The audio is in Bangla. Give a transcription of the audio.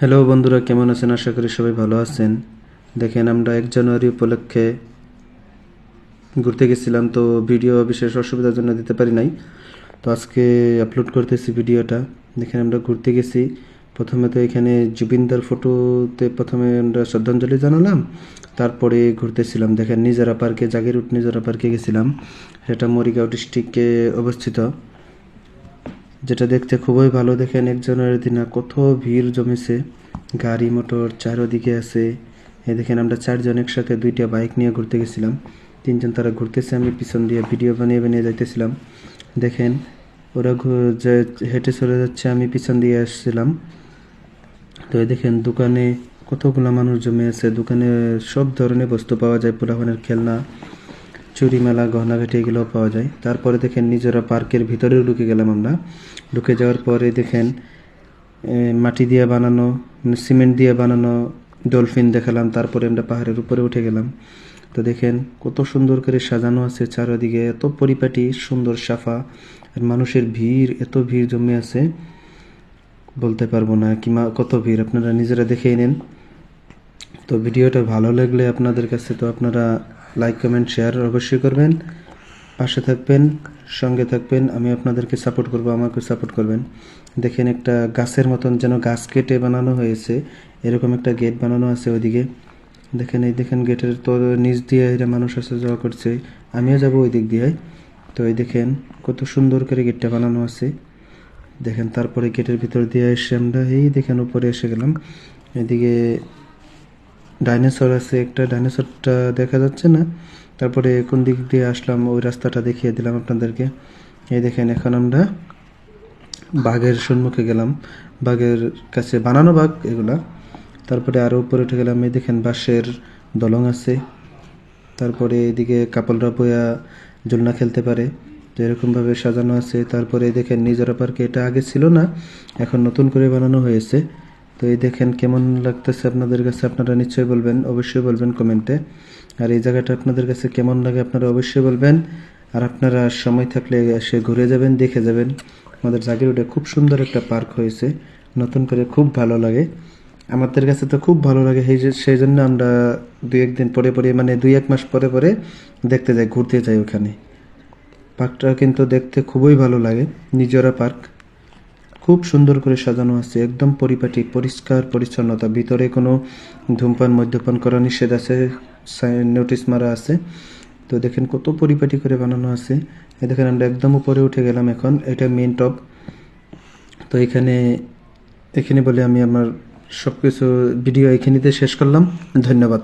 হ্যালো বন্ধুরা, কেমন আছেন? আশা করি সবাই ভালো আছেন। দেখেন, আমরা 1 জানুয়ারি উপলক্ষে ঘুরতে গেছিলাম, তো ভিডিও বিশেষ অসুবিধার জন্য দিতে পারি নাই। তো আজকে আপলোড করতেছি ভিডিওটা। দেখেন, আমরা ঘুরতে গেছি। প্রথমে তো এখানে জুবিনদার ফটোতে প্রথমে আমরা শ্রদ্ধাঞ্জলি জানালাম, তারপরে ঘুরতেছিলাম। দেখেন, নিজেরা পার্কে, জাগিরউড নিজেরা পার্কে গেছিলাম। সেটা মরিগাঁও ডিস্ট্রিক্টে অবস্থিত, যেটা দেখতে খুবই ভালো। দেখেন, 1 জানুয়ারির দিনে কত ভিড় জমেছে, গাড়ি মোটর চারোদিকে আছে। এই দেখেন, আমরা 4 জন একসাথে 2টা বাইক নিয়ে ঘুরতে গেছিলাম। 3জন তারা ঘুরতেছে, আমি পিছন দিয়ে ভিডিও বানিয়ে বানিয়ে যাইতেছিলাম। দেখেন, ওরা যে হেঁটে চলে যাচ্ছে, আমি পিছন দিয়ে আসছিলাম। তো এই দেখেন, দোকানে কতগুলো মানুষ জমে আছে। দোকানে সব ধরনের বস্তু পাওয়া যায়, পোলাপানের খেলনা, চুরি মেলা, গহনাঘাটি এগুলোও পাওয়া যায়। তারপরে দেখেন, নিজেরা পার্কের ভিতরেও ঢুকে গেলাম আমরা। ঢুকে যাওয়ার পরে দেখেন, মাটি দিয়ে বানানো, সিমেন্ট দিয়ে বানানো ডলফিন দেখালাম। তারপরে আমরা পাহাড়ের উপরে উঠে গেলাম। তো দেখেন, কত সুন্দর করে সাজানো আছে চারদিকে, এত পরিপাটি, সুন্দর, সাফা। আর মানুষের ভিড়, এত ভিড় জমে আছে, বলতে পারবো না কত ভিড়। আপনারা নিজেরা দেখেই নেন। তো ভিডিওটা ভালো লাগলে আপনাদের কাছে, তো আপনারা লাইক, কমেন্ট, শেয়ার অবশ্যই করবেন। পাশে থাকবেন, সঙ্গে থাকবেন। আমি আপনাদেরকে সাপোর্ট করব, আমাকে সাপোর্ট করবেন। দেখেন, একটা গাছের মতন যেন গাছ কেটে বানানো হয়েছে, এরকম একটা গেট বানানো আছে ওইদিকে। দেখেন, এই দেখেন, গেটের তো নিচ দিয়ে এরা মানুষ আসা যাওয়া করছে। আমিও যাব ওই দিক দিয়ে। তো এই দেখেন, কত সুন্দর করে গেটটা বানানো আছে। দেখেন, তারপরে গেটের ভিতর দিয়ে এসে আমরা এই দেখেন উপরে এসে গেলাম। এদিকে ডাইনোসর আছে, একটা ডাইনোসরটা দেখা যাচ্ছে না। তারপরে কোন দিক দিয়ে আসলাম ওই রাস্তাটা দেখিয়ে দিলাম আপনাদেরকে। এই দেখেন, এখন আমরা বাঘের সম্মুখে গেলাম। বাঘের কাছে, বানানো বাঘ এগুলা। তারপরে আরও উপরে উঠে গেলাম। এই দেখেন, বাঁশের দলং আছে। তারপরে এদিকে কাপলরা বইয়া ঝুলনা খেলতে পারে, তো এরকমভাবে সাজানো আছে। তারপরে দেখেন, নিজেরা পার্কে, এটা আগে ছিল না, এখন নতুন করে বানানো হয়েছে। তো এই দেখেন, কেমন লাগতেছে আপনাদের কাছে, আপনারা নিশ্চয়ই বলবেন, অবশ্যই বলবেন কমেন্টে। আর এই জায়গাটা আপনাদের কাছে কেমন লাগে আপনারা অবশ্যই বলবেন। আর আপনারা সময় থাকলে এসে ঘুরে যাবেন, দেখে যাবেন। আমাদের জাগিরোডে খুব সুন্দর একটা পার্ক হয়েছে নতুন করে, খুব ভালো লাগে। আমাদের কাছে তো খুব ভালো লাগে, সেই জন্য আমরা 2-1 দিন পরে পরে, মানে 2-1 মাস পরে পরে দেখতে যাই, ঘুরতে যাই ওখানে। পার্কটা কিন্তু দেখতে খুবই ভালো লাগে। নিজরা পার্ক খুব সুন্দর করে সাজানো আছে, একদম পরিপাটি, পরিষ্কার পরিচ্ছন্নতা। ভিতরে কোনো ধূমপান, মদ্যপান করা নিষেধ আছে, নোটিশ মারা আছে। তো দেখেন, কত পরিপাটি করে বানানো আছে। এই দেখেন, আমরা একদম উপরে উঠে গেলাম। এখন এটা মেন টপ। তো এখানে এখানে বলে আমি আমার সব কিছু ভিডিও এখানেতে শেষ করলাম। ধন্যবাদ।